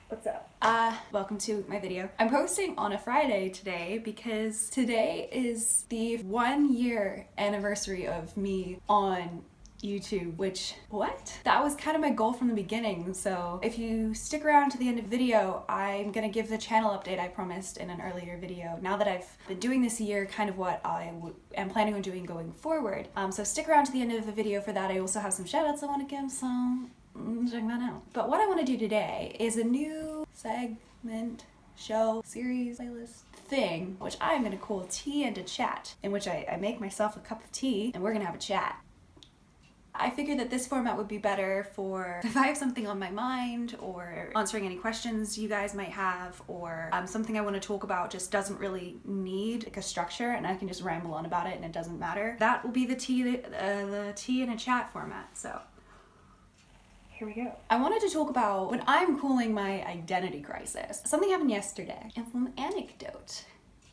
What's up? Welcome to my video. I'm posting on a Friday today because today is the 1-year anniversary of me on YouTube, which, what? That was kind of my goal from the beginning. So if you stick around to the end of the video, I'm gonna give the channel update I promised in an earlier video. Now that I've been doing this a year, kind of what I am planning on doing going forward. So stick around to the end of the video for that. I also have some shout outs I want to give, so check that out. But what I want to do today is a new segment, show, series, playlist thing, which I'm gonna call Tea and a Chat, in which I make myself a cup of tea and we're gonna have a chat. I figured that this format would be better for if I have something on my mind or answering any questions you guys might have, or something I want to talk about just doesn't really need like a structure and I can just ramble on about it and it doesn't matter. That will be the tea and a chat format. So here we go. I wanted to talk about what I'm calling my identity crisis. Something happened yesterday. It's an anecdote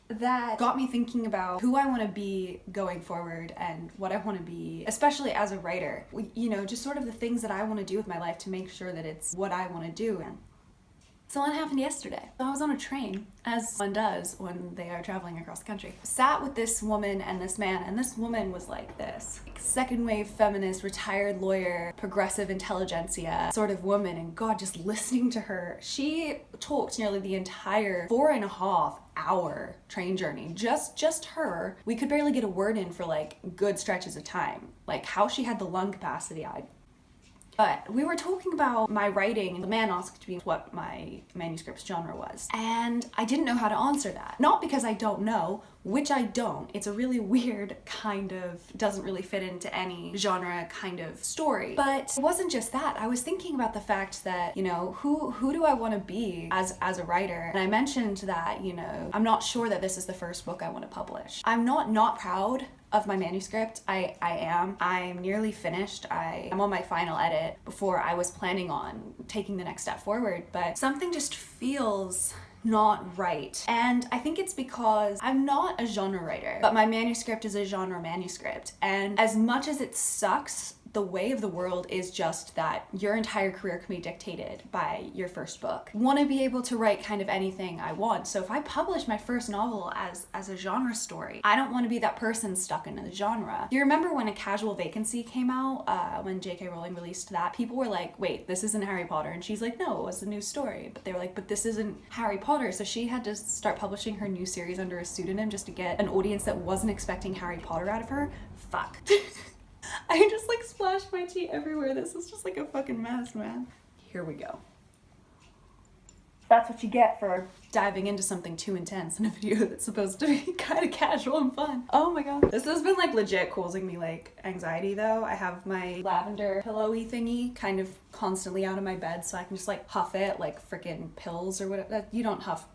that got me thinking about who I want to be going forward and what I want to be, especially as a writer. You know, just sort of the things that I want to do with my life to make sure that it's what I want to do. So what happened yesterday? So I was on a train, as one does when they are traveling across the country. Sat with this woman and this man, and this woman was like this. Like second wave feminist, retired lawyer, progressive intelligentsia sort of woman, and God, just listening to her. She talked nearly the entire 4.5-hour train journey. Just her. We could barely get a word in for like good stretches of time. Like how she had the lung capacity, But we were talking about my writing, and the man asked me what my manuscript's genre was. And I didn't know how to answer that. Not because I don't know, which I don't. It's a really weird kind of, doesn't really fit into any genre kind of story. But it wasn't just that. I was thinking about the fact that, you know, who do I want to be as a writer? And I mentioned that, you know, I'm not sure that this is the first book I want to publish. I'm not proud of my manuscript. I'm nearly finished. I'm on my final edit before I was planning on taking the next step forward, but something just feels not right. And I think it's because I'm not a genre writer, but my manuscript is a genre manuscript. And as much as it sucks, the way of the world is just that your entire career can be dictated by your first book. I want to be able to write kind of anything I want. So if I publish my first novel as a genre story, I don't want to be that person stuck in the genre. You remember when A Casual Vacancy came out, when J.K. Rowling released that, people were like, wait, this isn't Harry Potter. And she's like, no, it was a new story. But they were like, but this isn't Harry Potter. So she had to start publishing her new series under a pseudonym just to get an audience that wasn't expecting Harry Potter out of her. Fuck. I just like splashed my tea everywhere. This is just like a fucking mess, man. Here we go. That's what you get for diving into something too intense in a video that's supposed to be kind of casual and fun. Oh my god. This has been like legit causing me like anxiety though. I have my lavender pillowy thingy kind of constantly out of my bed so I can just like huff it like freaking pills or whatever. You don't huff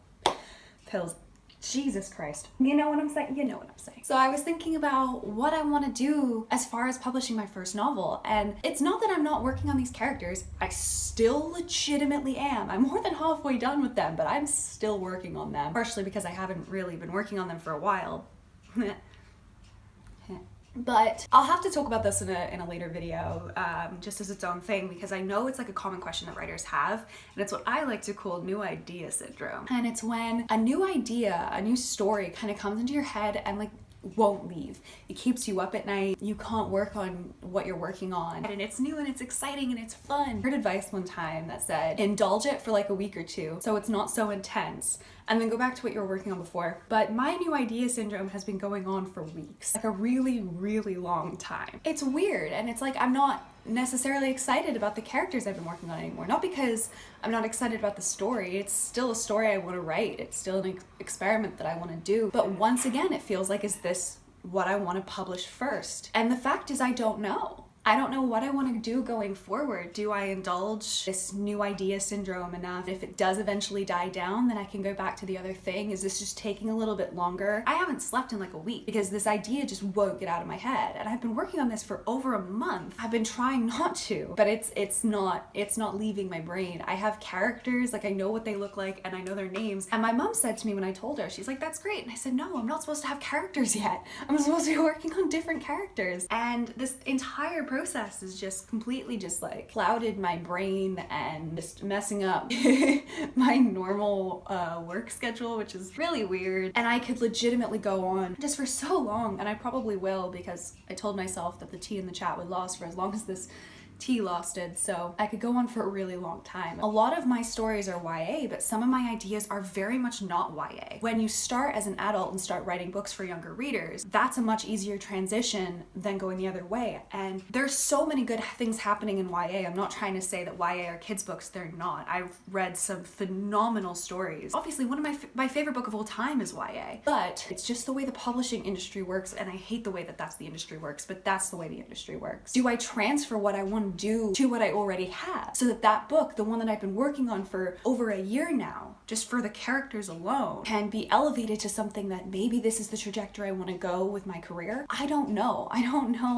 pills. Jesus Christ. You know what I'm saying? You know what I'm saying. So I was thinking about what I want to do as far as publishing my first novel. And it's not that I'm not working on these characters. I still legitimately am. I'm more than halfway done with them, but I'm still working on them. Partially because I haven't really been working on them for a while. But I'll have to talk about this in a later video, just as its own thing, because I know it's like a common question that writers have, and it's what I like to call new idea syndrome. And it's when a new idea, a new story kind of comes into your head and like won't leave. It keeps you up at night. You can't work on what you're working on. And it's new and it's exciting and it's fun. I heard advice one time that said, indulge it for like a week or two so it's not so intense, and then go back to what you were working on before. But my new idea syndrome has been going on for weeks, like a really, really long time. It's weird, and it's like I'm not necessarily excited about the characters I've been working on anymore. Not because I'm not excited about the story. It's still a story I want to write. It's still an experiment that I want to do. But once again, it feels like, is this what I want to publish first? And the fact is I don't know. I don't know what I want to do going forward. Do I indulge this new idea syndrome enough? If it does eventually die down, then I can go back to the other thing. Is this just taking a little bit longer? I haven't slept in like a week because this idea just won't get out of my head. And I've been working on this for over a month. I've been trying not to, but it's not leaving my brain. I have characters, like I know what they look like and I know their names. And my mom said to me when I told her, she's like, that's great. And I said, no, I'm not supposed to have characters yet. I'm supposed to be working on different characters. And this entire process is just completely just like clouded my brain and just messing up my normal work schedule, which is really weird. And I could legitimately go on just for so long, and I probably will, because I told myself that the tea in the chat would last for as long as this tea lasted, so I could go on for a really long time. A lot of my stories are YA, but some of my ideas are very much not YA. When you start as an adult and start writing books for younger readers, that's a much easier transition than going the other way. And there's so many good things happening in YA. I'm not trying to say that YA are kids books, they're not. I've read some phenomenal stories. Obviously, one of my favorite book of all time is YA, but it's just the way the publishing industry works, and I hate the way that that's the industry works, but that's the way the industry works. Do I transfer what I want to do to what I already have, so that that book, the one that I've been working on for over a year now, just for the characters alone, can be elevated to something that maybe this is the trajectory I want to go with my career? I don't know.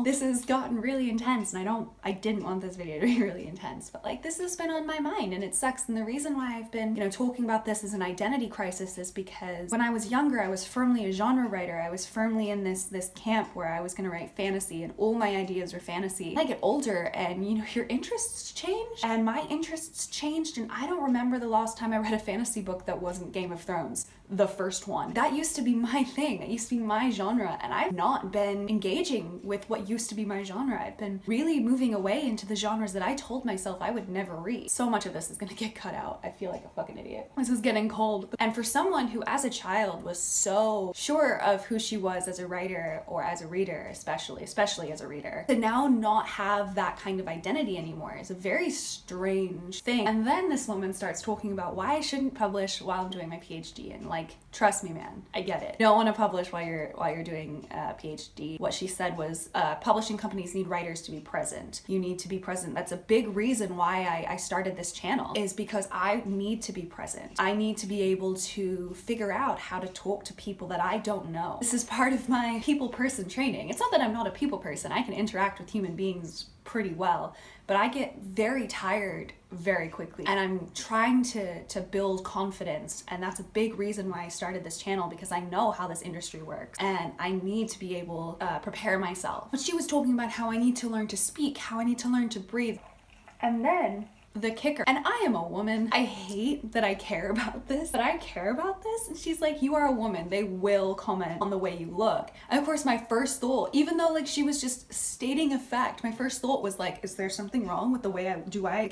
This has gotten really intense, and I didn't want this video to be really intense, but like, this has been on my mind, and it sucks. And the reason why I've been, talking about this as an identity crisis is because when I was younger, I was firmly a genre writer. I was firmly in this camp where I was going to write fantasy, and all my ideas are fantasy. I get older, and your interests change, and my interests changed, and I don't remember the last time I read a fantasy book that wasn't Game of Thrones, the first one. That used to be my thing. It used to be my genre, and I've not been engaging with what used to be my genre. I've been really moving away into the genres that I told myself I would never read. So much of this is gonna get cut out. I feel like a fucking idiot. This is getting cold. And for someone who as a child was so sure of who she was as a writer or as a reader, especially as a reader, to now not have that kind of identity anymore is a very strange thing. And then this woman starts talking about why I shouldn't publish while I'm doing my PhD, and like, trust me, man, I get it. You don't want to publish while you're doing a PhD. What she said was, publishing companies need writers to be present. You need to be present. That's a big reason why I started this channel, is because I need to be present. I need to be able to figure out how to talk to people that I don't know. This is part of my people person training. It's not that I'm not a people person. I can interact with human beings pretty well, but I get very tired very quickly, and I'm trying to build confidence, and that's a big reason why I started this channel, because I know how this industry works, and I need to be able to prepare myself. But she was talking about how I need to learn to speak, how I need to learn to breathe, and then the kicker, and I am a woman. I hate that I care about this, but I care about this. And she's like, you are a woman, they will comment on the way you look. And of course, my first thought, even though like she was just stating a fact, my first thought was like, is there something wrong with the way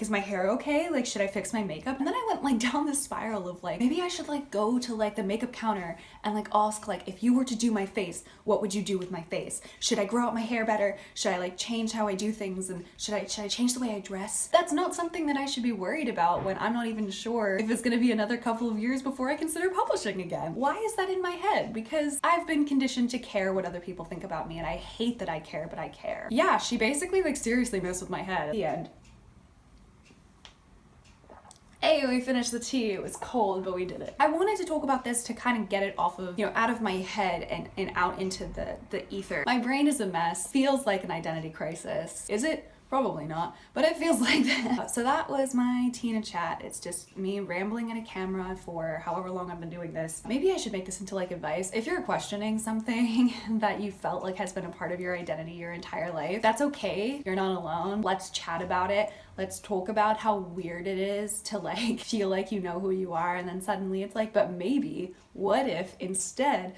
is my hair okay? Like, should I fix my makeup? And then I went like down this spiral of like, maybe I should like go to like the makeup counter and like ask, like, if you were to do my face, what would you do with my face? Should I grow out my hair better? Should I like change how I do things? And should I change the way I dress? That's not something that I should be worried about when I'm not even sure if it's gonna be another couple of years before I consider publishing again. Why is that in my head? Because I've been conditioned to care what other people think about me, and I hate that I care, but I care. Yeah, she basically like seriously messed with my head at the end. Hey, we finished the tea. It was cold, but we did it. I wanted to talk about this to kind of get it off of, out of my head and out into the ether. My brain is a mess. Feels like an identity crisis. Is it? Probably not, but it feels like that. So that was my Tina chat. It's just me rambling at a camera for however long I've been doing this. Maybe I should make this into like advice. If you're questioning something that you felt like has been a part of your identity your entire life, that's okay. You're not alone. Let's chat about it. Let's talk about how weird it is to like feel like you know who you are, and then suddenly it's like, but maybe, what if instead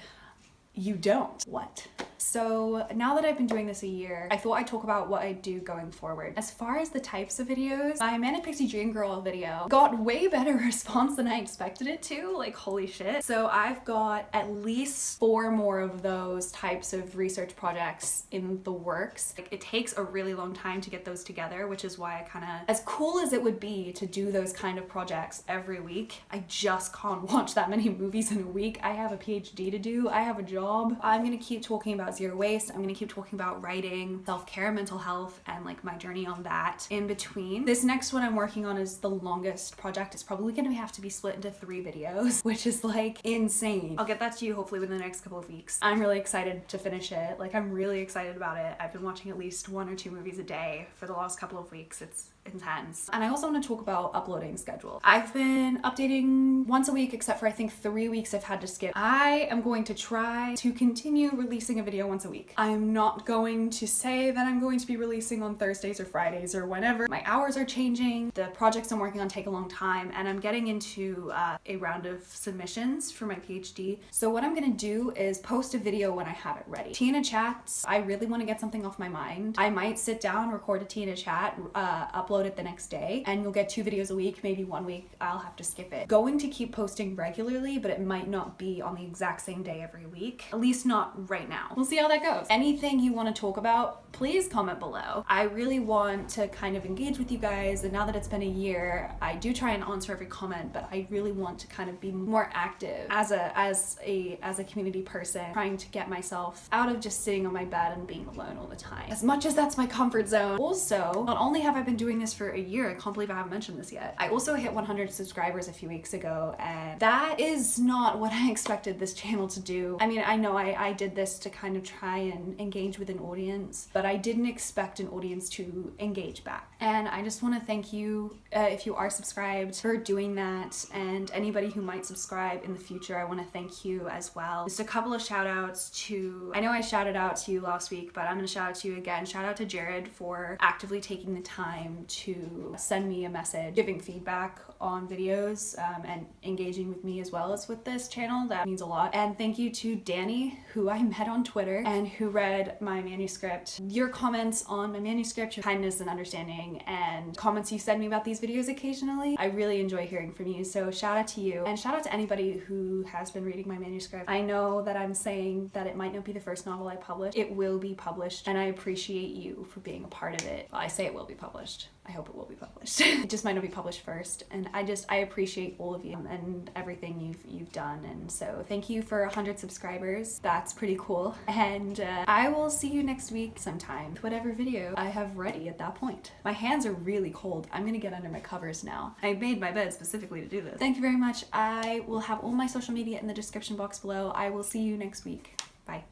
you don't? What? So now that I've been doing this a year, I thought I'd talk about what I do going forward. As far as the types of videos, my Manic Pixie Dream Girl video got way better response than I expected it to, like holy shit. So I've got at least 4 more of those types of research projects in the works. Like, it takes a really long time to get those together, which is why I kind of, as cool as it would be to do those kind of projects every week, I just can't watch that many movies in a week. I have a PhD to do, I have a job. I'm gonna keep talking about zero waste. I'm gonna keep talking about writing, self-care, mental health, and like my journey on that in between. This next one I'm working on is the longest project. It's probably gonna have to be split into 3 videos, which is like insane. I'll get that to you hopefully within the next couple of weeks. I'm really excited to finish it. Like, I'm really excited about it. I've been watching at least 1 or 2 movies a day for the last couple of weeks. It's intense. And I also want to talk about uploading schedule. I've been updating once a week, except for I think 3 weeks I've had to skip. I am going to try try to continue releasing a video once a week. I'm not going to say that I'm going to be releasing on Thursdays or Fridays or whenever. My hours are changing, the projects I'm working on take a long time, and I'm getting into a round of submissions for my PhD. So what I'm gonna do is post a video when I have it ready. Tea in a Chat, I really want to get something off my mind. I might sit down, record a Tea in a Chat, upload it the next day, and you'll get 2 videos a week. Maybe 1 week I'll have to skip it. Going to keep posting regularly, but it might not be on the exact same day every week. At least not right now. We'll see how that goes. Anything you want to talk about, please comment below. I really want to kind of engage with you guys, and now that it's been a year, I do try and answer every comment, but I really want to kind of be more active as a community person, trying to get myself out of just sitting on my bed and being alone all the time. As much as that's my comfort zone. Also, not only have I been doing this for a year, I can't believe I haven't mentioned this yet. I also hit 100 subscribers a few weeks ago, and that is not what I expected this channel to do. I mean, I know I did this to kind of try and engage with an audience, but I didn't expect an audience to engage back. And I just want to thank you, if you are subscribed, for doing that, and anybody who might subscribe in the future, I want to thank you as well. Just a couple of shout outs to, I know I shouted out to you last week, but I'm going to shout out to you again. Shout out to Jared for actively taking the time to send me a message, giving feedback on videos, and engaging with me as well as with this channel. That means a lot. And thank you to Danny, who I met on Twitter and who read my manuscript. Your comments on my manuscript, your kindness and understanding, and comments you send me about these videos occasionally, I really enjoy hearing from you. So shout out to you, and shout out to anybody who has been reading my manuscript. I know that I'm saying that it might not be the first novel I publish. It will be published, and I appreciate you for being a part of it. Well, I say it will be published. I hope it will be published. It just might not be published first, and I appreciate all of you and everything you've done. And so thank you for 100 subscribers. That's pretty cool. And I will see you next week sometime, whatever video I have ready at that point. My hands are really cold. I'm gonna get under my covers now. I made my bed specifically to do this. Thank you very much. I will have all my social media in the description box below. I will see you next week. Bye.